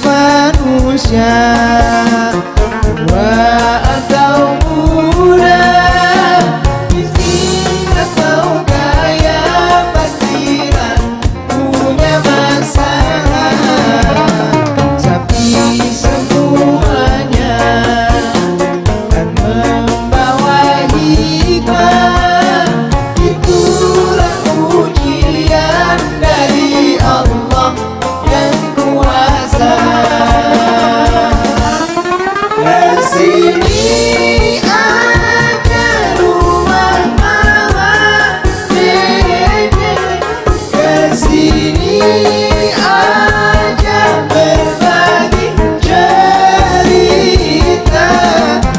manusia, tua atau muda, miskin atau kaya, pastilah punya masalah. Tapi semuanya kan membawa hikmah. Itulah ujian dari Allah yang kuasa. Kesini ada rumah mama dede, kesini aja berbagi cerita,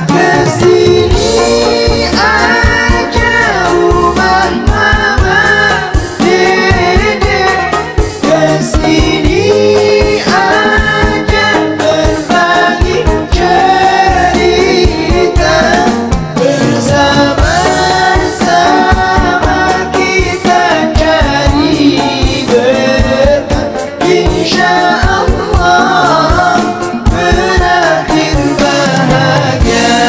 kesini aja rumah mama dede, kesini aja berbagi cerita, bersama-sama kita cari berkah, insya Allah berakhir bahagia.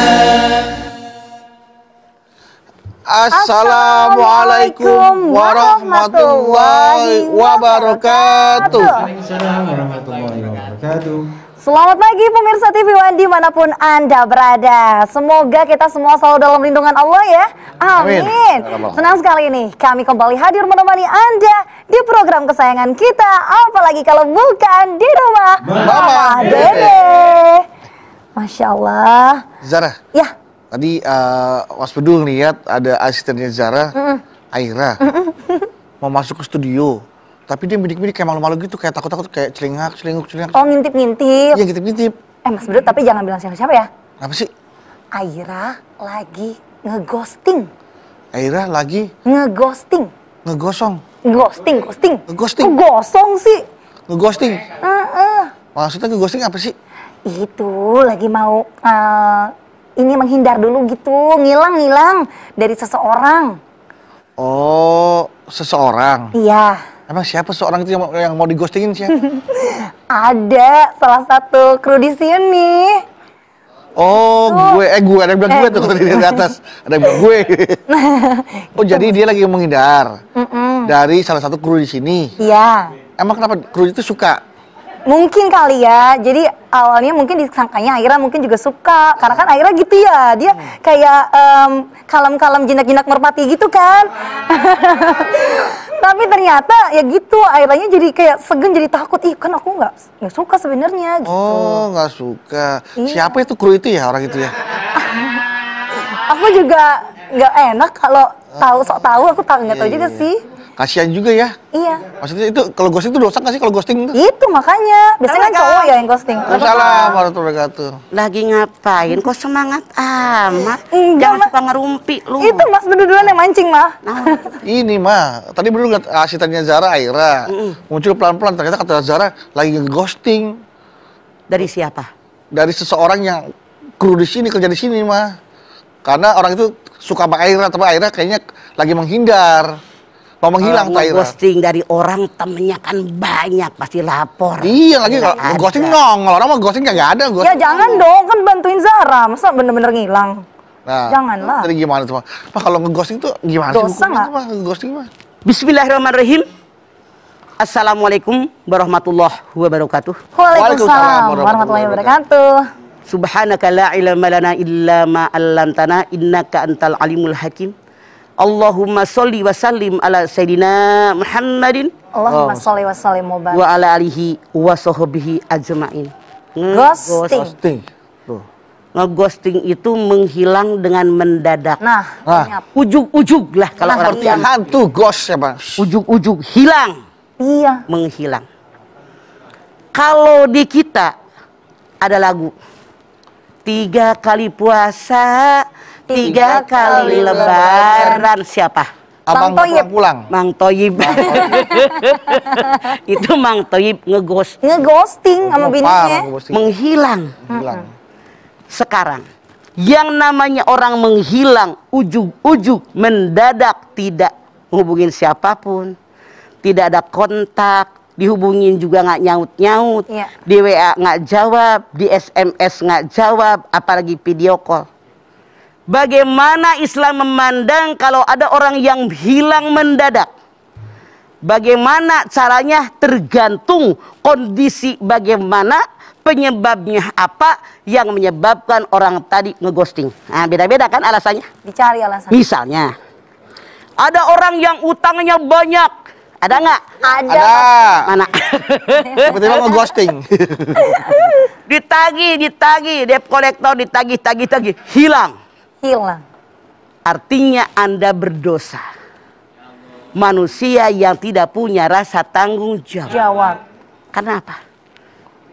Assalamualaikum warahmatullahi wabarakatuh. Waalaikumsalam warahmatullahi wabarakatuh. Selamat pagi pemirsa TV One dimanapun Anda berada. Semoga kita semua selalu dalam lindungan Allah ya. Amin. Senang sekali nih kami kembali hadir menemani Anda di program kesayangan kita. Apalagi kalau bukan di rumah Mama Dede. Masya Allah. Zara, Ya. tadi Mas Bedul lihat ada asistennya Zara, Aira, mau masuk ke studio. Tapi dia bidik-bidik kayak malu-malu gitu, kayak takut-takut, kayak celingak. Oh, ngintip-ngintip. Iya, ngintip-ngintip. Mas Bedut, tapi jangan bilang siapa-siapa ya. Apa sih? Aira lagi ngeghosting. Aira lagi Ngeghosting. ngegosong. Ghosting. Ngeghosting? Kok gosong sih? Ngeghosting. Heeh. Maksudnya ngeghosting apa sih? Itu lagi mau ini menghindar dulu gitu, ngilang dari seseorang. Oh, seseorang. Iya. Emang siapa seseorang itu yang mau dighostingin sih? Ada salah satu kru di sini. Oh, gue ada yang bilang gue tuh tadi di atas. Ada yang bilang gue. Oh, jadi dia lagi menghindar dari salah satu kru di sini. Iya. Emang kenapa kru itu suka? Mungkin kali ya, jadi awalnya mungkin disangkanya Aira mungkin juga suka. Karena kan Aira gitu ya, dia kayak kalem-kalem jinak-jinak merpati gitu kan. Tapi ternyata ya gitu, Airanya jadi kayak segen, jadi takut. Ih kan aku nggak suka sebenarnya gitu. Oh, nggak suka. Iya. Siapa itu kru itu ya, orang itu ya? Aku juga nggak enak kalau sok tahu, aku nggak tahu juga sih. Kasihan juga ya. Iya. Maksudnya itu kalau ghosting itu dosa nggak sih kalau ghosting itu? Itu makanya, biasanya kan cowok ya yang ghosting. Waalaikumsalam warahmatullahi wabarakatuh. Lagi ngapain? Kok semangat amat? Enggak, Jangan Mas. suka ngerumpi lu. Itu Mas bener-bener yang mancing mah. Nah, Ini mah, tadi baru lihat asistennya Zara, Aira. Muncul pelan-pelan, ternyata kata Zara lagi nge-ghosting dari siapa? dari seseorang yang kru di sini, kerja di sini mah. Karena orang itu suka sama Aira, tapi Aira kayaknya lagi menghindar. Mau menghilang tuh Aira. Ghosting dari orang temennya kan banyak, pasti lapor. Iya, lagi Nggak kalau ada. ghosting nongol, orang mah ghosting nggak ada. Ya jangan dong, kan bantuin Zara. Masa bener-bener ngilang? Nah, Janganlah. Jadi gimana tuh, Pak? Kalau nge-ghosting tuh gimana sih? Dosa hukumnya nggak? tuh, Pak, nge-ghosting mah? Bismillahirrahmanirrahim. Assalamualaikum warahmatullahi wabarakatuh. Waalaikumsalam warahmatullahi wabarakatuh. Subhanaka la ilma lana illa ma 'allamtana innaka antal alimul hakim. Allahumma sholli wa sallim ala sayidina Muhammadin Allahumma sholli wa sallim wa barik. wa ala alihi wa sahbihi ajmain. Ghosting. Ghosting. Tuh. Ngeghosting itu menghilang dengan mendadak. Nah, ternyata. Ujug-ujug lah kalau orang Seperti hantu ghost ya, Pak. ujug-ujug hilang, Iya. menghilang. Kalau di kita ada lagu 3 kali puasa, 3 kali lebaran. Siapa? Abang Bang Toyib. pulang. Mang Toyib. Itu Mang Toyib ngeghost, Ngeghosting sama bininya. menghilang. Hilang. Sekarang yang namanya orang menghilang ujug-ujug mendadak, tidak menghubungin siapapun, tidak ada kontak, dihubungin juga nggak nyaut-nyaut, Iya. di WA nggak jawab, di SMS nggak jawab, apalagi video call. Bagaimana Islam memandang kalau ada orang yang hilang mendadak? Bagaimana caranya? Tergantung kondisi bagaimana, penyebabnya apa yang menyebabkan orang tadi ngeghosting. Nah, beda-beda kan alasannya. Dicari alasan. Misalnya, ada orang yang utangnya banyak. Ada nggak? Ada. Mana? Tiba-tiba mau ghosting. ditagih, debt collector ditagih, hilang. Hilang. Artinya Anda berdosa. Manusia yang tidak punya rasa tanggung jawab. Jawab. Kenapa?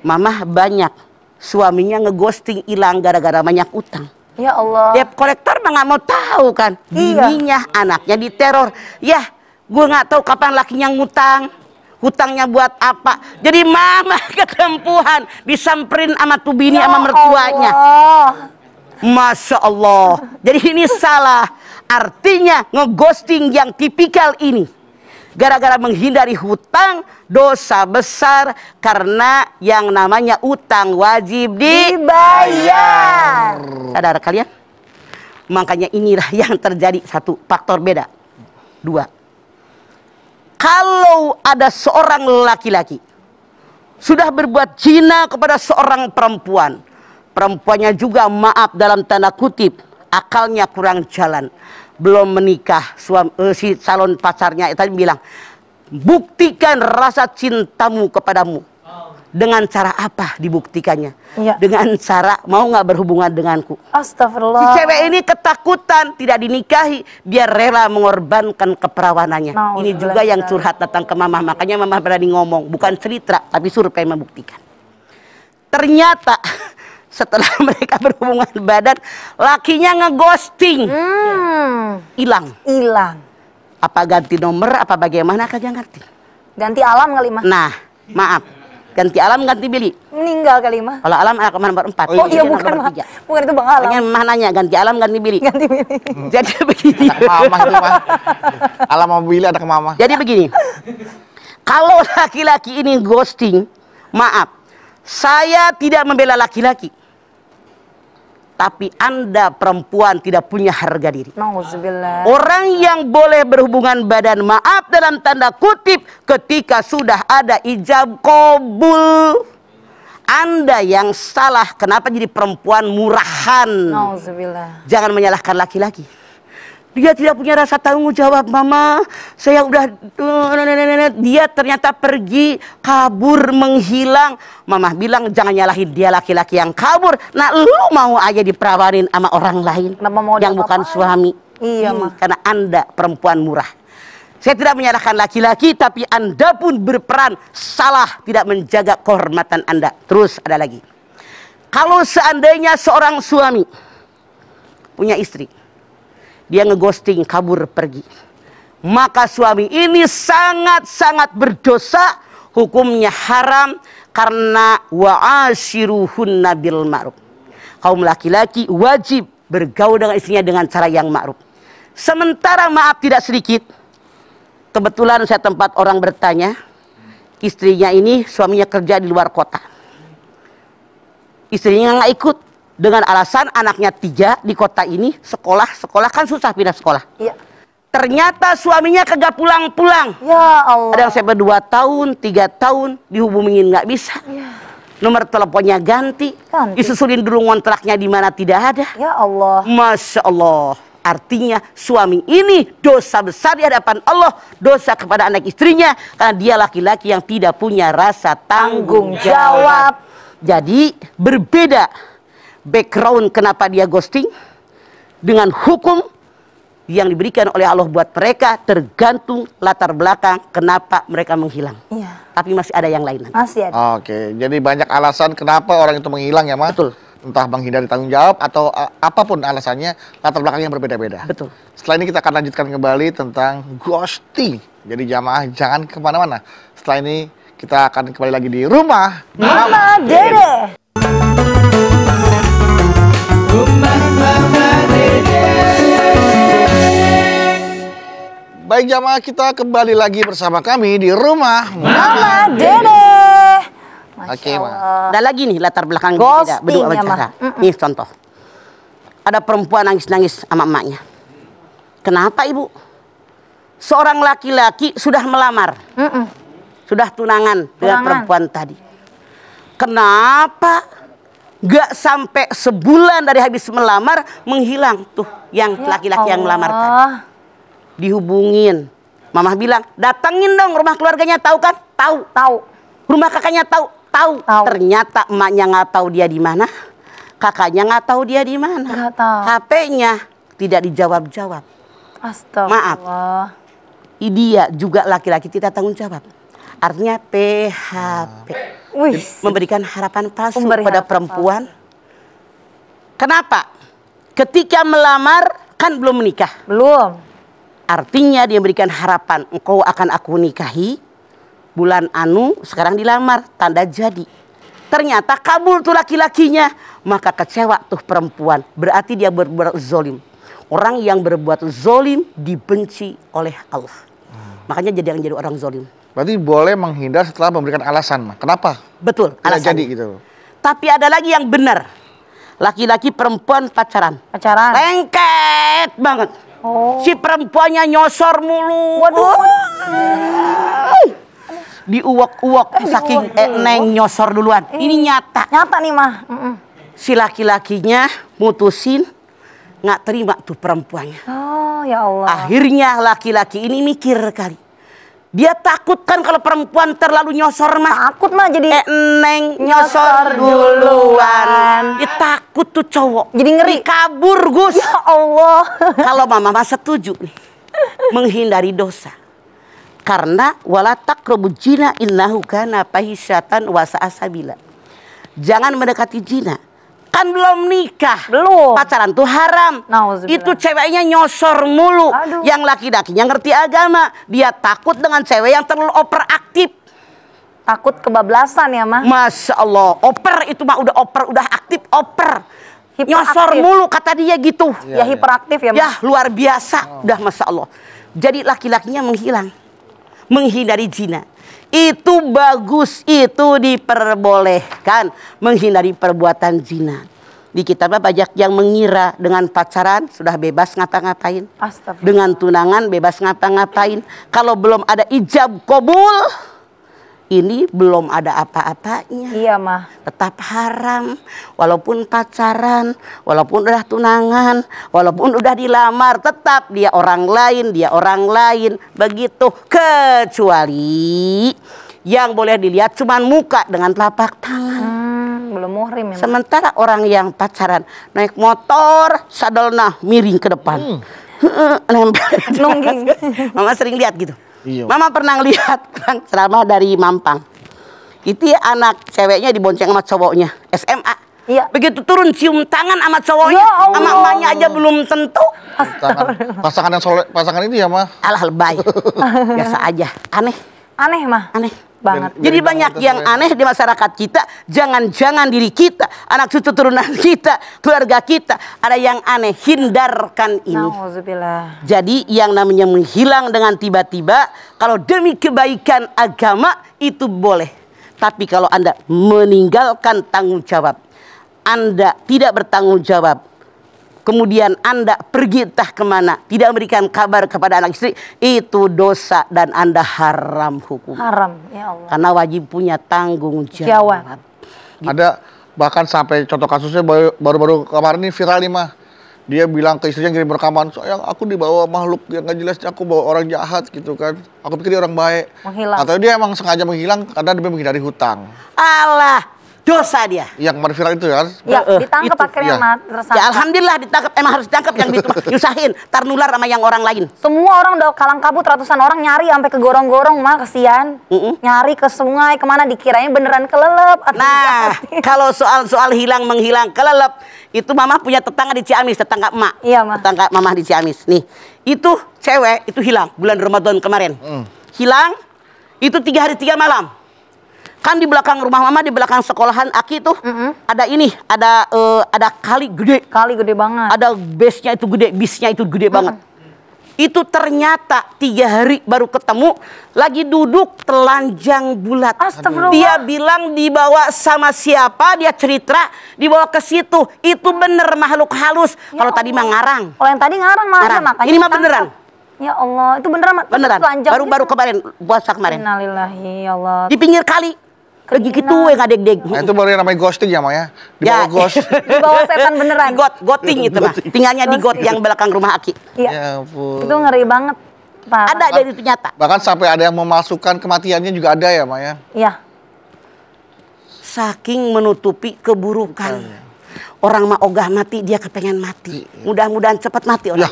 Mamah banyak suaminya ngeghosting, hilang gara-gara banyak utang. Ya Allah. Debt collector mah nggak mau tahu kan. Iya. Bininya, anaknya diteror. Ya, gue nggak tahu kapan lakinya ngutang. Hutangnya buat apa? Jadi mama ketempuhan disamperin sama tuh bini Ya sama mertuanya. Allah. Masya Allah. Jadi ini salah. Artinya ngeghosting yang tipikal ini gara-gara menghindari hutang, dosa besar, karena yang namanya utang wajib Dibayar. Sadar kalian? Makanya inilah yang terjadi. Satu, faktor beda. Dua, kalau ada seorang laki-laki sudah berbuat zina kepada seorang perempuan, perempuannya juga maaf dalam tanda kutip, akalnya kurang jalan, belum menikah, si calon pacarnya itu bilang, buktikan rasa cintamu kepadamu. Dengan cara apa dibuktikannya? Iya. Dengan cara mau nggak berhubungan denganku. Si Astagfirullah. cewek ini ketakutan tidak dinikahi, dia rela mengorbankan keperawanannya. Ini juga yang curhat datang ke mama, makanya mama berani ngomong, bukan cerita tapi survei membuktikan. Ternyata setelah mereka berhubungan badan, lakinya ngeghosting, hilang. Hilang. Apa ganti nomor, apa bagaimana kagak ngerti. Ganti alam kali mah. Nah, maaf, ganti alam ganti Billy. Meninggal kali mah. Kalau alam anak nomor 4. Oh iya, bukan mah. Bukan itu Bang Alam. Makanya mah nanya ganti alam ganti Billy. Ganti Billy. Jadi begini. Mama itu mah. Alam mau Billy ada ke mama. Jadi begini. Kalau laki-laki ini ghosting, maaf, saya tidak membela laki-laki. Tapi Anda perempuan tidak punya harga diri. Nauzubillah. Orang yang boleh berhubungan badan, maaf dalam tanda kutip, ketika sudah ada ijab kabul. Anda yang salah, kenapa jadi perempuan murahan? Nauzubillah. Jangan menyalahkan laki-laki. Dia tidak punya rasa tanggung jawab, mama. Saya udah, dia ternyata pergi, kabur, menghilang. Mama bilang jangan nyalahin dia, laki-laki yang kabur. Nah, lu mau aja diperawanin sama orang lain Kenapa mau yang bukan suami. Iya, Ini mah. karena Anda perempuan murah. Saya tidak menyalahkan laki-laki, tapi Anda pun berperan salah tidak menjaga kehormatan Anda. Terus ada lagi. Kalau seandainya seorang suami punya istri, dia ngeghosting, kabur pergi, maka suami ini sangat-sangat berdosa, hukumnya haram, karena wa'ashiruhunna bil ma'ruf. Kaum laki-laki wajib bergaul dengan istrinya dengan cara yang ma'ruf. Sementara maaf tidak sedikit, kebetulan saya tempat orang bertanya, istrinya ini suaminya kerja di luar kota, istrinya nggak ikut. Dengan alasan anaknya 3 di kota ini, sekolah kan susah pindah sekolah. Iya. Ternyata suaminya kagak pulang-pulang. Ya Allah. Ada yang sampai 2 tahun, 3 tahun, dihubungin nggak bisa. Ya. Nomor teleponnya ganti. Disusulin dulu kontraknya di mana tidak ada. Ya Allah. Masya Allah. Artinya suami ini dosa besar di hadapan Allah, dosa kepada anak istrinya, karena dia laki-laki yang tidak punya rasa tanggung jawab. Jadi berbeda background kenapa dia ghosting dengan hukum yang diberikan oleh Allah buat mereka, tergantung latar belakang kenapa mereka menghilang. Iya. Tapi masih ada yang lain. Masih ada. Oke, jadi banyak alasan kenapa orang itu menghilang ya, Mas? Betul. Entah menghindari tanggung jawab atau apapun alasannya, latar belakangnya berbeda-beda. Betul. Setelah ini kita akan lanjutkan kembali tentang ghosting. Jadi jamaah jangan kemana-mana. Setelah ini kita akan kembali lagi di rumah Mama Dede. Baik jamaah, kita kembali lagi bersama kami di rumah Mama Dede. Oke, Ma. Ada lagi nih latar belakang Ghosting berdua ya, bicara. Ma. Nih contoh. Ada perempuan nangis-nangis sama emaknya. Kenapa ibu? Seorang laki-laki sudah melamar. Sudah tunangan dengan perempuan tadi. Kenapa gak sampai sebulan dari habis melamar menghilang tuh yang laki-laki yang melamar tadi? Dihubungin. Mama bilang, datengin dong rumah keluarganya, tahu kan? Tahu. Rumah kakaknya tahu. Ternyata emaknya nggak tahu dia di mana, kakaknya nggak tahu dia di mana. Nggak tahu. HP-nya tidak dijawab-jawab. Astagfirullah. Maaf. Dia juga laki-laki tidak tanggung jawab. Artinya PHP. Wih. Memberikan harapan palsu Memberi pada harapan perempuan. Kenapa? Ketika melamar kan belum menikah. Belum. Artinya dia memberikan harapan, engkau akan aku nikahi bulan anu, sekarang dilamar, tanda jadi. Ternyata kabul tuh laki-lakinya, maka kecewa tuh perempuan. Berarti dia berbuat zolim. Orang yang berbuat zolim dibenci oleh Allah. Makanya jadi orang zolim. Berarti boleh menghindar setelah memberikan alasan, Ma. Kenapa? Betul, Tidak alasan. jadi gitu. Tapi ada lagi yang benar. Laki-laki perempuan pacaran. Lengket banget. Oh. Si perempuannya nyosor mulu. Waduh. Diuwak-uwak saking neng nyosor duluan. Ini nyata. Nyata nih, Mah. Si laki-lakinya mutusin, nggak terima tuh perempuannya. Oh, ya Allah. Akhirnya laki-laki ini mikir kali. Dia takut kan kalau perempuan terlalu nyosor mah. Takut mah jadi Neng nyosor duluan. Dia takut tuh cowok. Jadi ngeri. Kabur Gus. Ya Allah. Kalau mama setuju nih. Menghindari dosa. Karena wala taqrabuz zina innahu kana fahisyatan wa sa'a sabila. Jangan mendekati zina. Kan belum nikah. Belum. Pacaran tuh haram. Nauzubillah. Itu ceweknya nyosor mulu. Aduh. Yang laki-lakinya ngerti agama. Dia takut dengan cewek yang terlalu overaktif. Takut kebablasan ya, Mah. Masya Allah. Oper itu mah udah aktif. Oper. Hiperaktif. Nyosor mulu kata dia gitu. Ya, hiperaktif ya, Mah. Ya luar biasa. Udah Masya Allah. Jadi laki-lakinya menghilang. Menghindari zina. Itu bagus, itu diperbolehkan menghindari perbuatan zina. Di kitabnya banyak yang mengira dengan pacaran sudah bebas ngapa-ngapain. Astagfirullah. Dengan tunangan bebas ngapa-ngapain. Kalau belum ada ijab kabul, ini belum ada apa-apanya. Iya, Mah. Tetap haram. Walaupun pacaran, walaupun udah tunangan, walaupun udah dilamar, tetap dia orang lain. Begitu. Kecuali yang boleh dilihat cuman muka dengan telapak tangan. Belum muhrim ya, Mah. Sementara orang yang pacaran naik motor, sadelnya miring ke depan. Nungging. Mama sering lihat gitu. Iya. Mama pernah lihat kan ceramah dari Mampang. Itu ya anak ceweknya dibonceng sama cowoknya SMA. Iya. Begitu turun cium tangan sama cowoknya, Ya Allah. sama emaknya aja belum tentu. Pasangan yang soleh, pasangan itu ya, Ma. Alah lebay. Biasa aja. Aneh. Aneh, Mah. Aneh. Banget. Jadi banyak yang aneh di masyarakat kita. Jangan-jangan diri kita, anak cucu turunan kita, keluarga kita, ada yang aneh. Hindarkan ini. Nauzubillah. Jadi yang namanya menghilang dengan tiba-tiba, kalau demi kebaikan agama itu boleh. Tapi kalau Anda meninggalkan tanggung jawab, Anda tidak bertanggung jawab, kemudian Anda pergi entah kemana, tidak memberikan kabar kepada anak istri, itu dosa dan Anda haram hukum. Haram, ya Allah. Karena wajib punya tanggung Jawab. Ada bahkan sampai contoh kasusnya baru-baru kemarin ini viral nih, Ma. Dia bilang ke istrinya ngirim rekaman, sayang aku dibawa makhluk yang gak jelas, aku bawa orang jahat gitu kan. Aku pikir dia orang baik. Menghilang. Atau dia emang sengaja menghilang karena dia menghindari hutang. Allah, dosa dia. Yang kemarin viral itu kan. Ya, ditangkap itu. akhirnya, Iya. Mah. Tersangka. Ya alhamdulillah ditangkap, emang harus ditangkap yang gitu. Nyusahin, tar nular sama yang orang lain. Semua orang udah kalang kabut, ratusan orang nyari sampai ke gorong-gorong, Mah, kesian. Nyari ke sungai, kemana dikirain beneran kelelep. atau Nah, dijahatin. kalau soal hilang menghilang kelelep, itu Mama punya tetangga di Ciamis, tetangga emak. Iya, Ma. Tetangga Mama di Ciamis. Nih, itu cewek itu hilang bulan Ramadan kemarin. Hilang, itu 3 hari 3 malam. Kan di belakang rumah Mama, di belakang sekolahan Aki tuh, ada ini, ada kali gede. Kali gede banget. Ada base-nya itu gede, bisnya itu gede banget. Itu ternyata 3 hari baru ketemu, lagi duduk telanjang bulat. Astagfirullah. Dia bilang dibawa sama siapa, dia cerita dibawa ke situ. Itu bener makhluk halus. Ya Kalau tadi mah Allah. ngarang. Kalau yang tadi ngarang malah Ngarang. makanya Ini mah ditangkap. beneran. Ya Allah, itu beneran. Beneran. Telanjang Baru-baru gitu. kemarin, puasa kemarin. Innalillahi ya Allah. Di pinggir kali. Lagi gitu ngadeg-deg. Nah, itu baru yang namanya ghosting ya, Maya. Di Ya. bawah ghost. Di bawah setan beneran. Goting itu mah. Tinggalnya di got yang belakang rumah Aki. Iya. Ya ampun. Itu ngeri banget. Pak. Ada dari itu nyata. Bahkan sampai ada yang memasukkan kematiannya juga ada ya, Maya. Iya. Saking menutupi keburukan. Orang mah ogah mati, dia kepengen mati. Mudah-mudahan cepat mati orang.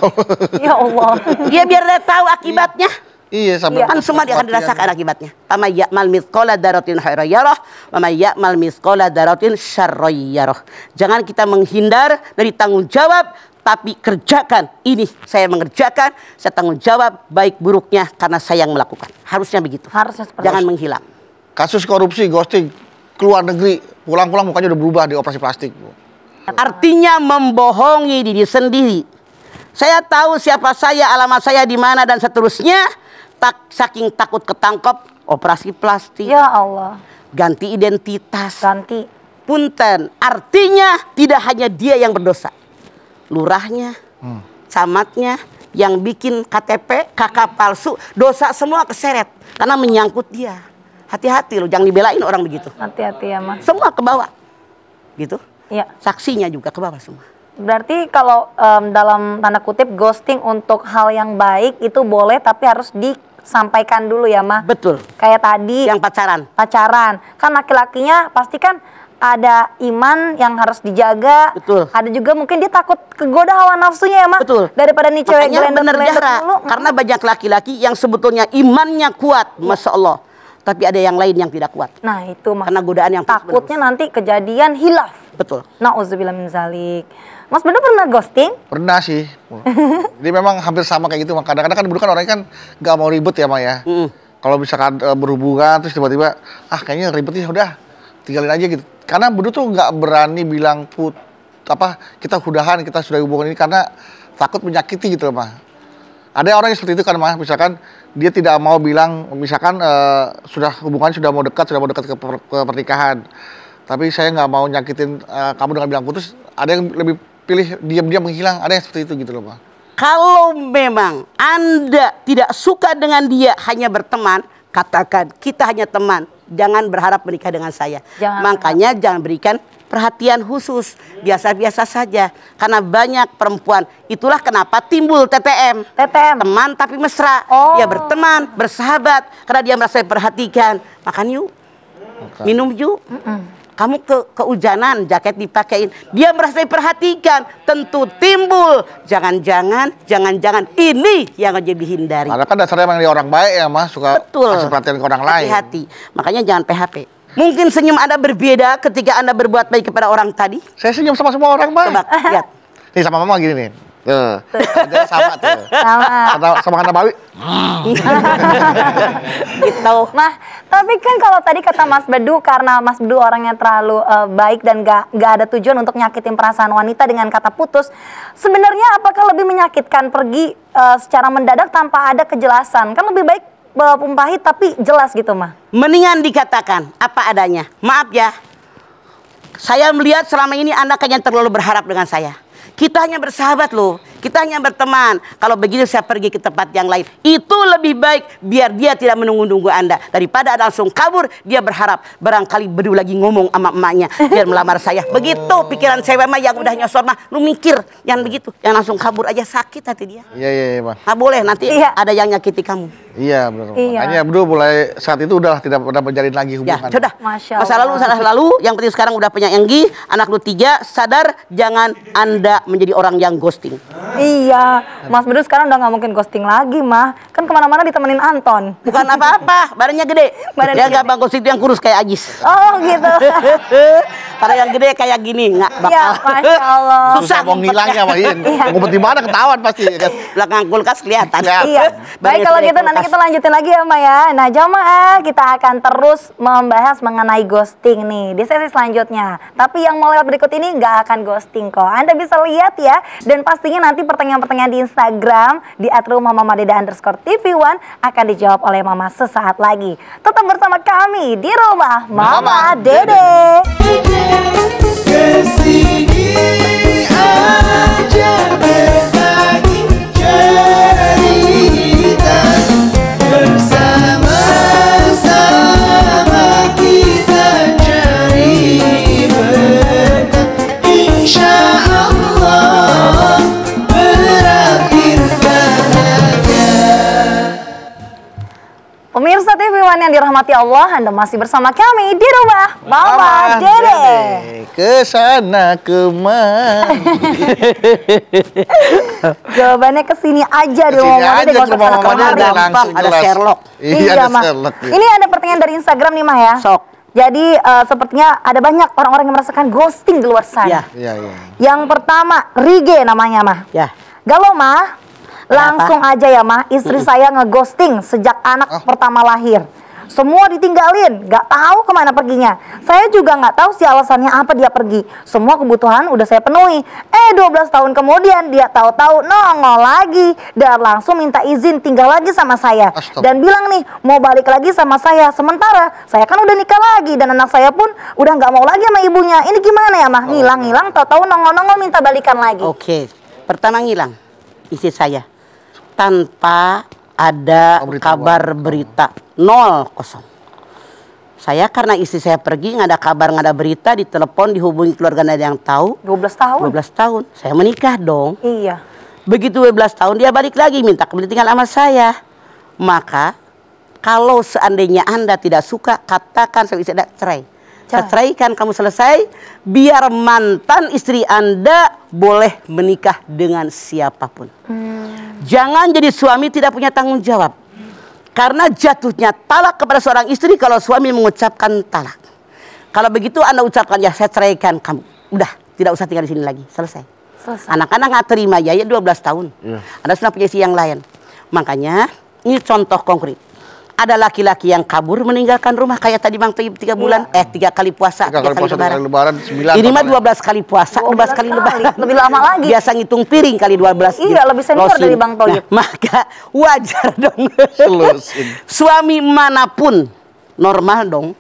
Ya Allah. Dia biar dia tahu akibatnya. Iya, sampai Kan semua dia akan dirasakan akibatnya. Pama ya'mal mithqala dzarratin khairan yarah, wa may ya'mal mithqala dzarratin syarran yarah. Jangan kita menghindar dari tanggung jawab, tapi kerjakan. Ini saya mengerjakan, saya tanggung jawab baik buruknya karena saya yang melakukan. Harusnya begitu. Harusnya seperti Jangan itu. menghilang. kasus korupsi, ghosting, keluar negeri, pulang-pulang mukanya udah berubah di operasi plastik. Artinya membohongi diri sendiri. Saya tahu siapa saya, alamat saya di mana dan seterusnya. Saking takut ketangkep, operasi plastik, Ya Allah. ganti identitas. Ganti. Punten, artinya tidak hanya dia yang berdosa. Lurahnya, camatnya, yang bikin KTP, kakak palsu, dosa semua keseret. Karena menyangkut dia. Hati-hati loh, jangan dibelain orang begitu. Hati-hati ya Mas. Semua ke bawah. Gitu. Iya. Saksinya juga ke bawah semua. Berarti kalau dalam tanda kutip ghosting untuk hal yang baik itu boleh tapi harus disampaikan dulu ya Ma. Betul. Kayak tadi Yang pacaran. Kan laki-lakinya pasti kan ada iman yang harus dijaga. Betul. Ada juga mungkin dia takut kegoda hawa nafsunya ya Ma. Betul. Daripada nih cewek Makanya bener gelendor Zahra, dulu. karena banyak laki-laki yang sebetulnya imannya kuat, Masya Allah. Tapi ada yang lain yang tidak kuat. Nah itu Mas. Karena godaan yang takutnya nanti kejadian hilaf. Betul. Nauzubillah min zalik. Mas Bedu pernah ghosting? Pernah sih. Jadi memang hampir sama kayak gitu. Kadang-kadang kan dulu kan orangnya kan nggak mau ribet ya, Maya. Kalau misalkan berhubungan terus tiba-tiba, kayaknya ribet nih, udah tinggalin aja gitu. Karena Bedu tuh nggak berani bilang kita udahan, kita sudah hubungan ini karena takut menyakiti gitu loh, Mah. Ada orang yang seperti itu kan, Mah. Misalkan dia tidak mau bilang, misalkan hubungan sudah mau dekat ke pernikahan. Tapi saya nggak mau nyakitin kamu dengan bilang putus. Ada yang lebih pilih diam-diam menghilang. Ada yang seperti itu gitu loh, Pak. Kalau memang Anda tidak suka dengan dia, hanya berteman, katakan kita hanya teman. Jangan berharap menikah dengan saya. Makanya jangan berikan perhatian khusus. Biasa-biasa saja. Karena banyak perempuan. Itulah kenapa timbul TTM. Teman tapi mesra. Dia berteman, bersahabat. Karena dia merasa diperhatikan. Makan yuk. Minum yuk. Kamu kehujanan, jaket dipakein. Dia merasa diperhatikan. Tentu timbul. Jangan-jangan ini yang aja dihindari. Karena kan dasarnya emang dia orang baik ya, Mas. Suka kasih perhatian ke orang lain. Hati-hati. Makanya jangan PHP. Mungkin senyum Anda berbeda ketika Anda berbuat baik kepada orang tadi. Saya senyum sama semua orang, Mas. Coba lihat. Nih sama Mama gini nih. Tuh. Sama tuh. Sama Kanda Bawi. Gitu. Mah, tapi kan kalau tadi kata Mas Bedu, karena Mas Bedu orangnya terlalu baik dan gak ada tujuan untuk nyakitin perasaan wanita dengan kata putus, sebenarnya apakah lebih menyakitkan pergi secara mendadak tanpa ada kejelasan? Kan lebih baik pahit tapi jelas gitu Mah. Mendingan dikatakan apa adanya. Maaf ya, saya melihat selama ini Anda kayaknya terlalu berharap dengan saya. Kita hanya bersahabat loh. Kita hanya berteman. Kalau begitu saya pergi ke tempat yang lain. Itu lebih baik biar dia tidak menunggu-nunggu Anda. Daripada langsung kabur, dia berharap. Barangkali Bedu lagi ngomong sama emaknya. Biar melamar saya. Begitu pikiran cewek mah yang udah nyosor mah. Lu mikir yang begitu. Yang langsung kabur aja sakit hati dia. Iya, Bang. Nggak boleh nanti ada yang nyakiti kamu. Iya, benar. Makanya Bedu mulai saat itu udah tidak pernah menjalin lagi hubungan. Ya, sudah. Masya Masa lalu, yang penting sekarang udah punya Enggi, anak lu 3, sadar jangan Anda menjadi orang yang ghosting. Iya, Mas Bedu sekarang udah nggak mungkin ghosting lagi Mah. Kan kemana-mana ditemenin Anton. Bukan apa-apa, badannya gede. Dia nggak bang ghosting, yang kurus kayak Ajis. Oh gitu. Kalau yang gede kayak gini nggak bakal. Iya, Masya Allah. Susah mau ngilangnya, Main. Ngumpet di mana ketahuan pasti kan. Belakang kulkas kelihatan. Iya. Baik kalau gitu nanti kita kita lanjutin lagi ya, Ma ya. Nah, jamaah, kita akan terus membahas mengenai ghosting nih di sesi selanjutnya. Tapi yang mau lewat berikut ini nggak akan ghosting kok. Anda bisa lihat ya. Dan pastinya nanti pertanyaan-pertanyaan di Instagram di @rumahmamadeda_tv1 akan dijawab oleh Mama sesaat lagi. Tetap bersama kami di Rumah Mama Dede. Kesini aja berbagi cerita, bersama-sama kita cari berkat, insya Allah berakhir bahagia. Pemirsa TV One yang dirahmati Allah, Anda masih bersama kami di Rumah Mama Dede. Kesana kemari. Jawabannya kesini aja di Rumah Mama Dede, gak usah kesana kemari. gampang, ada Sherlock. Iya, ada Mah. Sherlock. Iya. Ini ada pertanyaan dari Instagram nih, Mah ya. Sok. Jadi sepertinya ada banyak orang-orang yang merasakan ghosting di luar sana. Iya, iya. Yang pertama, Rige namanya, Mah. Ya. Galau, Mah. Langsung aja ya, Mah. Istri saya ngeghosting sejak anak pertama lahir. Semua ditinggalin, gak tahu kemana perginya. Saya juga gak tahu sih alasannya apa dia pergi. Semua kebutuhan udah saya penuhi. 12 tahun kemudian dia tahu-tahu nongol lagi dan langsung minta izin tinggal lagi sama saya. Astaga. Dan bilang nih mau balik lagi sama saya. Sementara saya kan udah nikah lagi dan anak saya pun udah gak mau lagi sama ibunya. Ini gimana ya, Mah? Ngilang-ngilang, tahu-tahu nongol-nongol minta balikan lagi. Oke. Pertama ngilang istri saya tanpa ada kabar berita, 0. Saya karena istri saya pergi, nggak ada kabar, nggak ada berita, ditelepon, dihubungi keluarga, nggak ada yang tahu. 12 tahun? 12 tahun. Saya menikah dong. Iya. Begitu 12 tahun dia balik lagi minta kembali tinggal sama saya. Maka kalau seandainya Anda tidak suka, katakan sama istri Anda cerai. Saya ceraikan, kamu selesai, biar mantan istri Anda boleh menikah dengan siapapun. Jangan jadi suami tidak punya tanggung jawab. Karena jatuhnya talak kepada seorang istri kalau suami mengucapkan talak. Kalau begitu Anda ucapkan, ya saya ceraikan kamu. Udah, tidak usah tinggal di sini lagi. Selesai. Anak-anak nggak terima, ya 12 tahun. Anda sudah punya istri yang lain. Makanya, ini contoh konkret. Ada laki-laki yang kabur meninggalkan rumah kayak tadi Bang Toyib 3 bulan, 3 kali puasa, 3 kali lebaran, 9. Ini mah 12 kali puasa, 12 kali lebaran. Lebih lama lagi. Biasa ngitung piring kali 12. Iya, lebih senior dari Bang Toyib. Nah, maka wajar dong. Selusin. Suami manapun normal dong.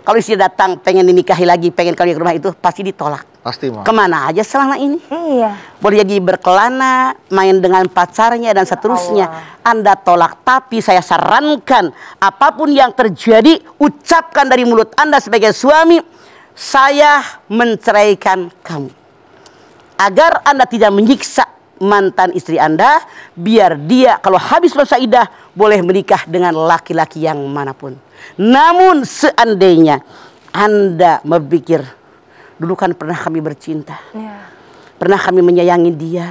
Kalau istri datang pengen dinikahi lagi, pengen kali ke rumah itu pasti ditolak. Pasti, Mah. Kemana aja selama ini? Iya. Boleh jadi berkelana, main dengan pacarnya dan seterusnya. Anda tolak, tapi saya sarankan apapun yang terjadi, ucapkan dari mulut Anda sebagai suami, saya menceraikan kamu. Agar Anda tidak menyiksa mantan istri Anda, biar dia kalau habis masa iddah boleh menikah dengan laki-laki yang manapun. Namun seandainya Anda berpikir, dulu kan pernah kami bercinta, pernah kami menyayangi dia,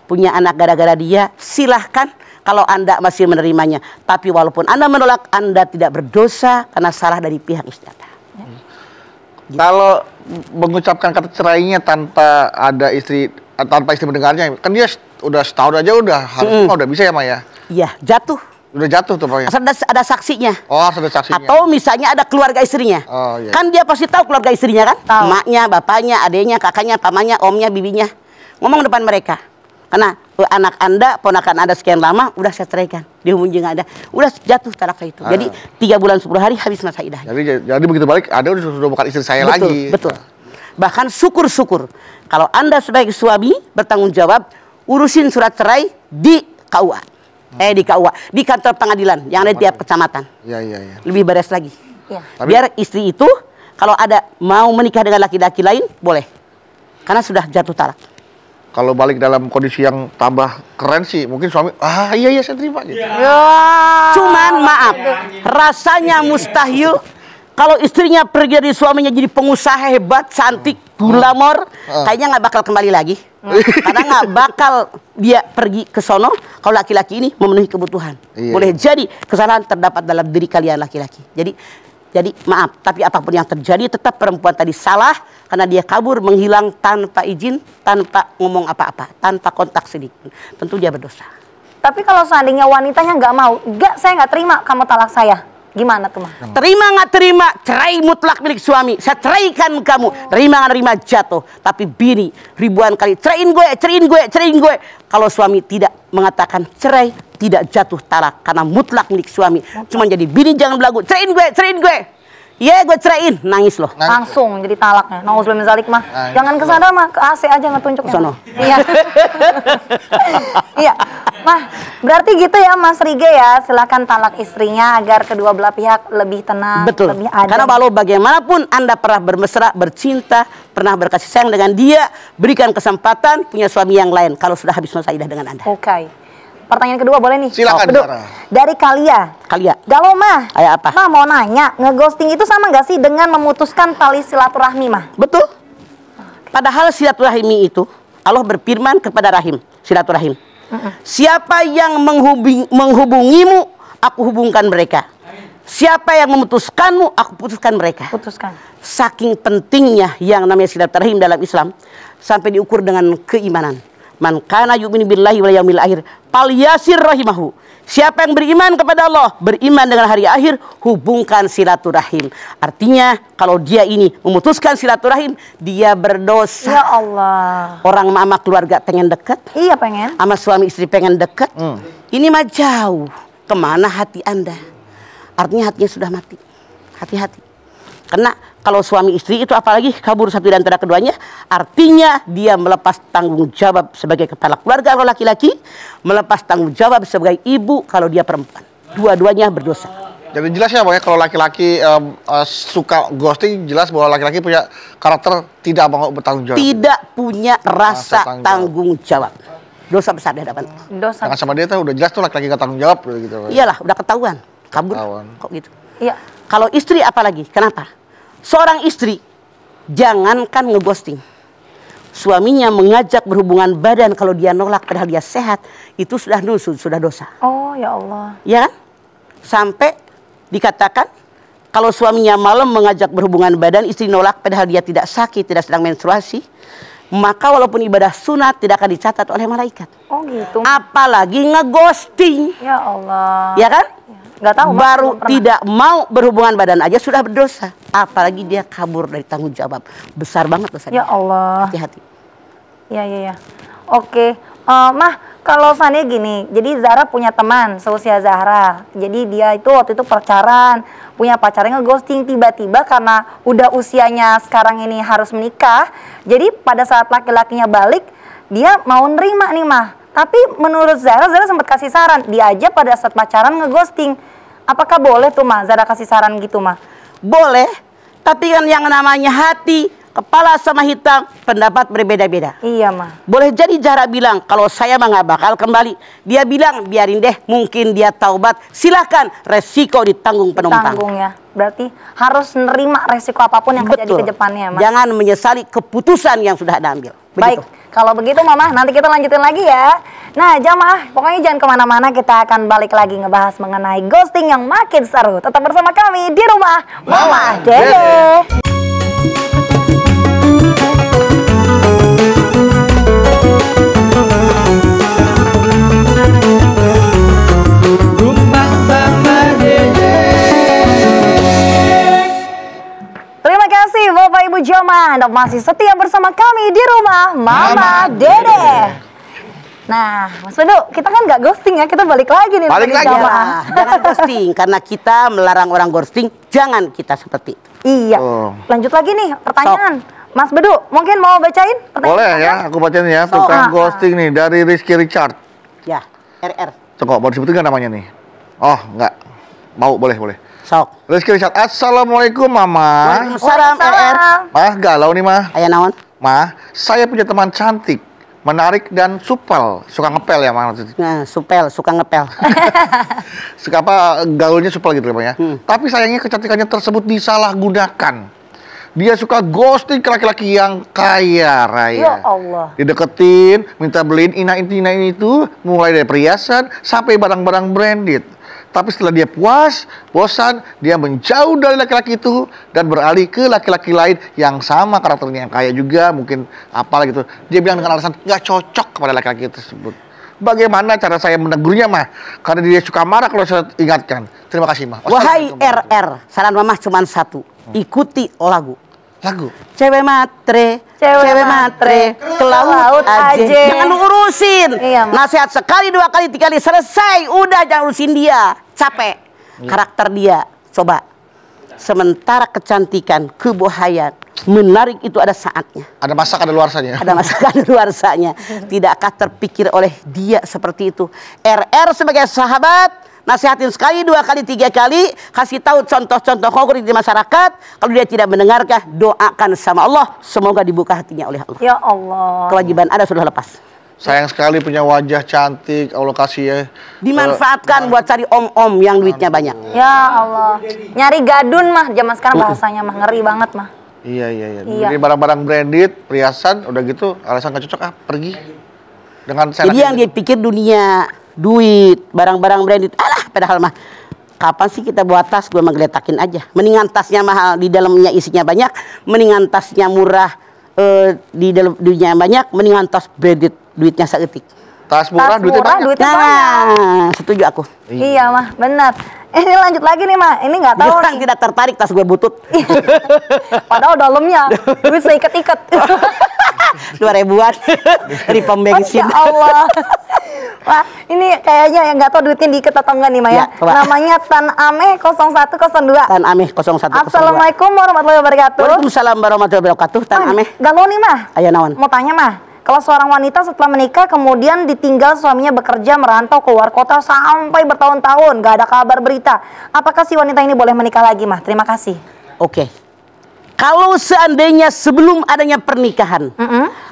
punya anak gara-gara dia, silahkan kalau Anda masih menerimanya. Tapi walaupun Anda menolak, Anda tidak berdosa karena salah dari pihak istri Anda. Kalau mengucapkan kata cerainya tanpa ada istri, tanpa istri mendengarnya, kan dia udah setahun aja harusnya udah bisa ya, Maya? Iya, jatuh. Udah jatuh tuh, Pak. Ada saksinya. Oh, ada saksinya. Atau misalnya ada keluarga istrinya. Oh, iya. Kan dia pasti tahu keluarga istrinya kan? Emaknya, bapaknya, adiknya, kakaknya, pamannya, omnya, bibinya. Ngomong depan mereka. Karena anak Anda, ponakan Anda sekian lama, udah saya ceraikan. Dihubungi dengan Anda. Udah jatuh talak itu. Jadi 3 bulan 10 hari habis masa iddah. Jadi begitu balik, ada udah bukan istri saya lagi. Betul. Bahkan syukur-syukur. Kalau Anda sebagai suami bertanggung jawab, urusin surat cerai di KUA. Di KUA, di kantor pengadilan yang ada di tiap kecamatan. Iya. Lebih beres lagi. Ya. Biar istri itu kalau ada mau menikah dengan laki-laki lain boleh. Karena sudah jatuh talak. Kalau balik dalam kondisi yang tambah keren sih, mungkin suami, iya saya terima gitu. Cuman maaf, rasanya mustahil kalau istrinya pergi dari suaminya jadi pengusaha hebat, cantik, glamor, kayaknya nggak bakal kembali lagi. Karena nggak bakal dia pergi ke sono kalau laki-laki ini memenuhi kebutuhan. Boleh jadi kesalahan terdapat dalam diri kalian laki-laki. Jadi maaf, tapi apapun yang terjadi tetap perempuan tadi salah karena dia kabur, menghilang tanpa izin, tanpa ngomong apa-apa, tanpa kontak sedikit. Tentu dia berdosa. Tapi kalau seandainya wanitanya nggak mau, saya nggak terima kamu talak saya. Gimana tuh, Mah? Terima nggak terima, cerai mutlak milik suami. Saya ceraikan kamu. Terima nggak terima, jatuh. Tapi bini ribuan kali ceraiin gue, ceraiin gue, ceraiin gue. Kalau suami tidak mengatakan cerai, tidak jatuh talak karena mutlak milik suami. Cuma jadi bini jangan belagu, ceraiin gue, ceraiin gue. Iya, gue ceraiin, nangis loh. Langsung jadi talaknya. Nauzubillah min zalik, Mah. Jangan ke sana, Mah, ke AC aja ngetunjuknya. Sono. Iya. Iya. Mah, berarti gitu ya Mas Rige ya. Silakan talak istrinya agar kedua belah pihak lebih tenang, Betul. lebih adem. Karena walau bagaimanapun Anda pernah bermesra, bercinta, pernah berkasih sayang dengan dia, berikan kesempatan punya suami yang lain kalau sudah habis masa idah dengan Anda. Oke. Pertanyaan kedua boleh nih? Silakan, Bedu. Sarah. Dari Kalia. Galau, Mah. Kayak apa? Mah mau nanya, ngeghosting itu sama nggak sih dengan memutuskan tali silaturahmi, Mah? Betul. Padahal silaturahmi itu Allah berfirman kepada rahim, silaturahim. Siapa yang menghubungimu, aku hubungkan mereka. Siapa yang memutuskanmu, aku putuskan mereka. Putuskan. Saking pentingnya yang namanya silaturahim dalam Islam sampai diukur dengan keimanan. Man kana yu'minu billahi wal yaumil akhir falyasir rahimahu. Siapa yang beriman kepada Allah, beriman dengan hari akhir, hubungkan silaturahim. Artinya kalau dia ini memutuskan silaturahim, dia berdosa. Ya Allah. Orang mama keluarga pengen dekat, Iya pengen. sama suami istri pengen dekat. Ini mah jauh. Kemana hati Anda? Artinya hatinya sudah mati. Hati-hati. Karena kalau suami istri itu apalagi kabur satu di antara keduanya, artinya dia melepas tanggung jawab sebagai kepala keluarga kalau laki-laki, melepas tanggung jawab sebagai ibu kalau dia perempuan. Dua-duanya berdosa. Jadi jelas ya, Bang, ya, kalau laki-laki suka ghosting, jelas bahwa laki-laki punya karakter tidak mau bertanggung jawab. Tidak punya rasa Rasa tanggung jawab. Dosa besar di hadapan. Dosa. Jangan sama dia tuh udah jelas tuh laki-laki gak tanggung jawab gitu. Iyalah, udah ketahuan. Kabur. Ketahuan. Kok gitu? Iya. Kalau istri apalagi? Kenapa? Seorang istri jangankan ngeghosting. Suaminya mengajak berhubungan badan kalau dia nolak padahal dia sehat, itu sudah nusuk, sudah dosa. Oh ya Allah. Ya kan? Sampai dikatakan kalau suaminya malam mengajak berhubungan badan, istri nolak padahal dia tidak sakit, tidak sedang menstruasi, maka walaupun ibadah sunat tidak akan dicatat oleh malaikat. Oh gitu. Apalagi ngeghosting. Ya Allah. Ya kan? Nggak tahu. Mah, Baru belum pernah. tidak mau berhubungan badan aja sudah berdosa. Apalagi dia kabur dari tanggung jawab. Besar banget dosanya. Ya Allah. Hati-hati. Ya. Oke. Mah, kalau seandainya gini, jadi Zahra punya teman seusia Zahra. Jadi dia itu waktu itu pacaran, punya pacarnya ngeghosting tiba-tiba karena udah usianya sekarang ini harus menikah. Jadi pada saat laki-lakinya balik, dia mau nerima nih, Mah. Tapi menurut Zahra sempat kasih saran, dia aja pada saat pacaran ngeghosting. Apakah boleh tuh, Mah, Zahra kasih saran gitu, Mah? Boleh, tapi kan yang namanya hati, kepala sama hitam, pendapat berbeda-beda. Iya, Mah. Boleh jadi Zahra bilang, kalau saya mah nggak bakal kembali. Dia bilang, biarin deh, mungkin dia taubat. Silahkan, resiko ditanggung penumpang. Tanggung ya. Berarti harus nerima resiko apapun yang terjadi ke depannya, Mah. Jangan menyesali keputusan yang sudah Anda ambil. Baik, kalau begitu Mama, nanti kita lanjutin lagi ya. Nah, jamaah, pokoknya jangan kemana-mana, kita akan balik lagi ngebahas mengenai ghosting yang makin seru. Tetap bersama kami di rumah Mama Dede. Rumah Mama Dede. Terima kasih Bapak Ibu jamaah, Anda masih setia bersama kami di rumah Mama Dede. Nah, Mas Bedu, kita kan nggak ghosting ya, kita balik lagi nih. Balik lagi. jamaah. Jangan ghosting, karena kita melarang orang ghosting. Jangan kita seperti itu. Iya. Oh. Lanjut lagi nih pertanyaan. Mas Bedu, mungkin mau bacain pertanyaan? Boleh ya, aku bacain ya tentang ghosting nih dari Rizky Richard. Ya, RR. Cokok, mau disebutin nggak namanya nih? Oh, nggak. Mau, boleh. Sok. Rizky Richard, Assalamualaikum Mama. Waalaikumsalam, RR. Mah, galau nih Mah. Ayah naon? Mah, saya punya teman cantik, menarik dan supel. Suka ngepel ya Mah. Nah, supel, suka ngepel. Suka apa, gaulnya supel gitu ya. Tapi sayangnya kecantikannya tersebut disalahgunakan. Dia suka ghosting ke laki-laki yang kaya raya. Ya Allah. Dideketin, minta beliin ini itu, mulai dari perhiasan sampai barang-barang branded. Tapi setelah dia puas, bosan, dia menjauh dari laki-laki itu dan beralih ke laki-laki lain yang sama karakternya, yang kaya juga, mungkin apalah gitu. Dia bilang dengan alasan nggak cocok kepada laki-laki tersebut. Bagaimana cara saya menegurnya, mah? Karena dia suka marah kalau saya ingatkan. Terima kasih, mah. Wahai RR, saran Mamah cuma satu. Ikuti lagu. Lagu. Cewek matre, cewek matre, ke laut aja. Jangan lu urusin. Iya, Ma. Nasihat sekali, 2 kali, 3 kali, selesai. Udah, jangan urusin dia. Capek. Karakter dia. Coba. Sementara kecantikan, kebohayaan, menarik itu ada saatnya. Ada masak, ada luarsanya. Ada masakan luarsanya. Tidakkah terpikir oleh dia seperti itu? RR sebagai sahabat, nasihatin sekali, 2 kali, 3 kali, kasih tahu contoh-contoh konkret di masyarakat. Kalau dia tidak mendengarkan, doakan sama Allah, semoga dibuka hatinya oleh Allah. Ya Allah. Kewajiban Anda sudah lepas. Sayang sekali punya wajah cantik, Allah kasih ya. Dimanfaatkan buat cari om-om yang duitnya banyak. Ya Allah. Nyari gadun mah zaman sekarang bahasanya mah ngeri banget mah. Iya. Iya. Jadi barang-barang branded, perhiasan, udah gitu, alasan gak cocok, pergi. Dengan Jadi yang dia pikir dunia, duit, barang-barang branded, alah, padahal mah kapan sih kita buat tas, gue mah geletakin aja. Mendingan tasnya mahal, di dalamnya isinya banyak, mendingan tasnya murah, di dalam duitnya banyak, mendingan tas branded, duitnya seetik. tas murah, duitnya banyak. Duitnya banyak. Nah, setuju aku. Iya mah, benar. Ini lanjut lagi nih mah. Ini nggak tahu Dia orang nih. tidak tertarik tas gue butut. Padahal dalamnya duit seikat-ikat. 2.000-an dari pom bensin. Masya Allah. Wah, ini kayaknya yang nggak tahu duitnya diikat atau enggak nih, Maya. Ya, coba. Namanya Tan Ameh 0102. Tan Ameh 0102. Assalamualaikum warahmatullahi wabarakatuh. Waalaikumsalam warahmatullahi wabarakatuh. Tan Ameh. Galau nih, Mah. Ayo naon. Mau tanya, Mah. Kalau seorang wanita setelah menikah kemudian ditinggal suaminya bekerja merantau keluar kota sampai bertahun-tahun, nggak ada kabar berita. Apakah si wanita ini boleh menikah lagi, Mah? Terima kasih. Oke. Kalau seandainya sebelum adanya pernikahan,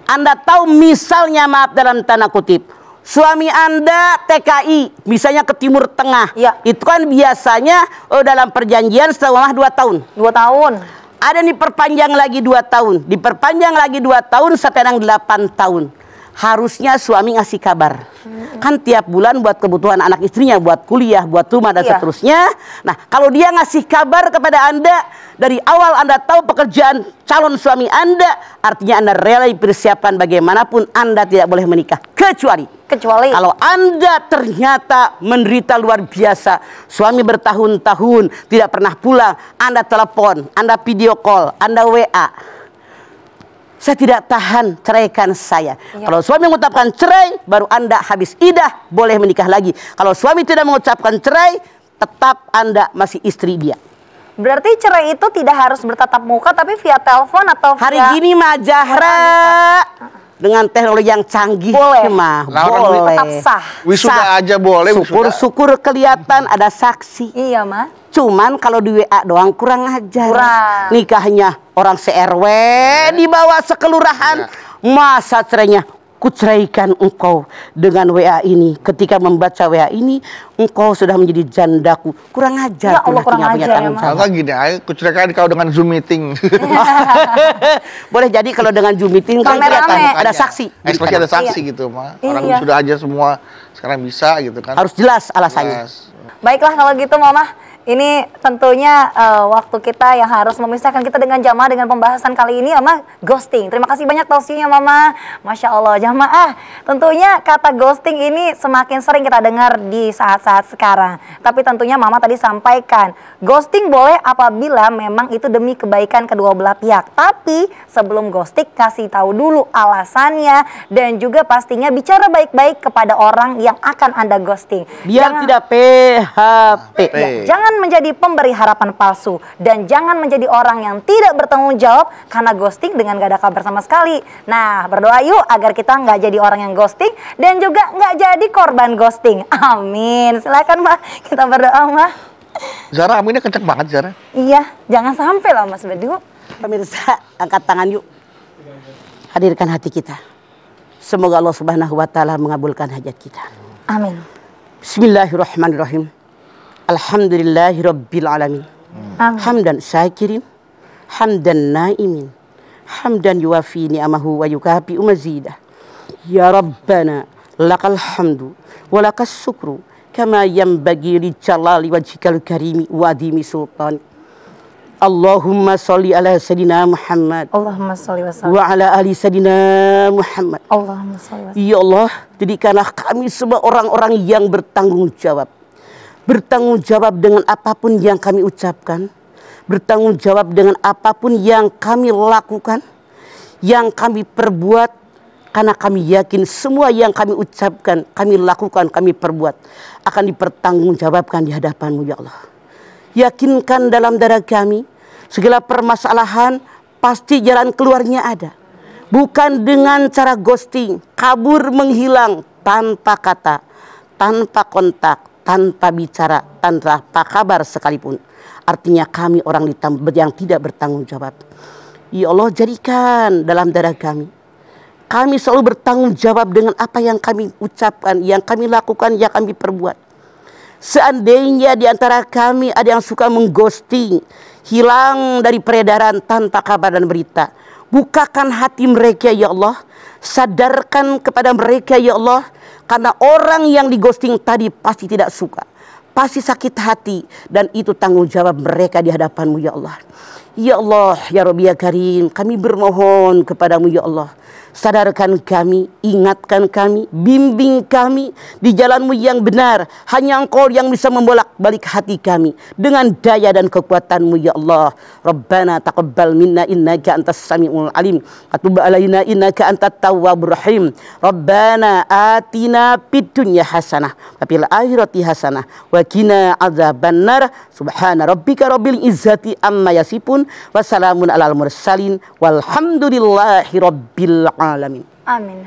Anda tahu misalnya, maaf dalam tanda kutip, suami Anda TKI, misalnya ke Timur Tengah, Ya. itu kan biasanya dalam perjanjian setelah 2 tahun. 2 tahun. Ada diperpanjang lagi 2 tahun, diperpanjang lagi 2 tahun sampai 8 tahun. Harusnya suami ngasih kabar. Kan tiap bulan buat kebutuhan anak istrinya, buat kuliah, buat rumah dan Iya. seterusnya. Nah, kalau dia ngasih kabar kepada Anda dari awal, Anda tahu pekerjaan calon suami Anda, artinya Anda rela persiapan bagaimanapun Anda tidak boleh menikah. Kecuali kalau Anda ternyata menderita luar biasa, suami bertahun-tahun tidak pernah pulang, Anda telepon, Anda video call, Anda WA. Saya tidak tahan, ceraikan saya. Ya. Kalau suami mengucapkan cerai, baru Anda habis idah, boleh menikah lagi. Kalau suami tidak mengucapkan cerai, tetap Anda masih istri dia. Berarti cerai itu tidak harus bertatap muka tapi via telepon atau via... Hari gini mah Zahra, dengan teknologi yang canggih Boleh. mah Boleh. tetap sah. Wisuda aja boleh, wisuda. Syukur-syukur kelihatan ada saksi. Iya, Mah. Cuman kalau di WA doang kurang ajar. Kurang. Nikahnya orang se-RW dibawa sekelurahan. Masa cerainya, kuceraikan engkau dengan WA ini. Ketika membaca WA ini, engkau sudah menjadi jandaku. Kurang ajar. Ya Allah, kurang punya ajar, tanggung emang. jawab. Kalau gini aja, kuceraikan kau dengan Zoom meeting. Boleh jadi kalau dengan Zoom meeting kan Rame-rame. kelihatan ada saksi. Ekspresi ada saksi gitu, mah. Orang Iya. sudah aja semua sekarang bisa gitu kan. Harus jelas alasannya. Jelas. Baiklah kalau gitu, Mama. Ini tentunya waktu kita yang harus memisahkan kita dengan jamaah dengan pembahasan kali ini, Mama, ghosting. Terima kasih banyak tausiahnya, Mama. Masya Allah, jamaah. Tentunya kata ghosting ini semakin sering kita dengar di saat-saat sekarang. Tapi tentunya Mama tadi sampaikan, ghosting boleh apabila memang itu demi kebaikan kedua belah pihak. Tapi sebelum ghosting, kasih tahu dulu alasannya dan juga pastinya bicara baik-baik kepada orang yang akan Anda ghosting. Biar tidak PHP. Ya, jangan menjadi pemberi harapan palsu dan jangan menjadi orang yang tidak bertanggung jawab karena ghosting dengan gak ada kabar sama sekali. Nah, berdoa yuk agar kita nggak jadi orang yang ghosting dan juga nggak jadi korban ghosting. Amin. Silakan, Mah, kita berdoa, Mah. Zara, aminnya kenceng banget, Zara. Iya, jangan sampai lah, Mas Bedu. Pemirsa, angkat tangan yuk. Hadirkan hati kita. Semoga Allah Subhanahu wa taala mengabulkan hajat kita. Amin. Bismillahirrahmanirrahim. Alhamdulillahirabbil alamin. Amin. Hamdan syakirin, hamdan naimin, hamdan yuwafi ni'amahu wa yukafi mazidah. Ya Rabbana, lakal hamdu wa lakas syukru kama yanbaghi li jalali wajhikal karimi wa adimi sultan. Allahumma sholli ala Sayyidina Muhammad Allahumma sholli wa sallim. wa ala ali Sayyidina Muhammad. Allahumma sholli wa sallim. Ya Allah, jadikanlah kami semua orang-orang yang bertanggung jawab. Bertanggung jawab dengan apapun yang kami ucapkan. Bertanggung jawab dengan apapun yang kami lakukan. Yang kami perbuat. Karena kami yakin semua yang kami ucapkan, kami lakukan, kami perbuat akan dipertanggungjawabkan di hadapan-Mu ya Allah. Yakinkan dalam dada kami segala permasalahan pasti jalan keluarnya ada. Bukan dengan cara ghosting, kabur menghilang tanpa kata, tanpa kontak, tanpa bicara, tanpa kabar sekalipun. Artinya kami orang yang tidak bertanggung jawab. Ya Allah, jadikan dalam dada kami selalu bertanggung jawab dengan apa yang kami ucapkan, yang kami lakukan, yang kami perbuat. Seandainya di antara kami ada yang suka mengghosting, hilang dari peredaran tanpa kabar dan berita, bukakan hati mereka ya Allah, sadarkan kepada mereka ya Allah, karena orang yang dighosting tadi pasti tidak suka, pasti sakit hati, dan itu tanggung jawab mereka di hadapan-Mu ya Allah. Ya Allah, ya Rabbi ya Karim, kami bermohon kepadamu ya Allah. Sadarkan kami, ingatkan kami, bimbing kami di jalan-Mu yang benar. Hanya Engkau yang bisa membolak-balik hati kami dengan daya dan kekuatan-Mu ya Allah. Rabbana taqabbal minna innaka antas samiul alim. Atub alaina innaka antat tawwabur rahim. Rabbana atina fid dunya hasanah wa fil akhirati hasanah wa qina adzabannar. Subhana rabbika rabbil izzati amma yasifun wa salamun alal mursalin walhamdulillahi rabbil alamin. Amin.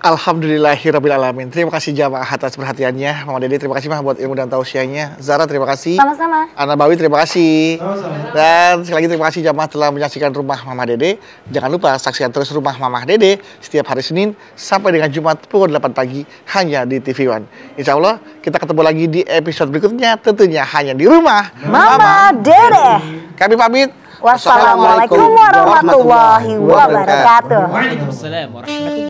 Alhamdulillahirabbil alamin. Terima kasih jamaah atas perhatiannya. Mama Dede terima kasih Mah buat ilmu dan tausiahnya. Zara terima kasih. Sama-sama. Ana Bawi terima kasih. Sama-sama. Dan sekali lagi terima kasih jamaah telah menyaksikan Rumah Mama Dede. Jangan lupa saksikan terus Rumah Mama Dede setiap hari Senin sampai dengan Jumat pukul 8 pagi hanya di TV One. Insya Allah kita ketemu lagi di episode berikutnya, tentunya hanya di Rumah Mama Dede. Kami pamit. Wassalamualaikum warahmatullahi wabarakatuh. Waalaikumsalam warahmatullahi wabarakatuh.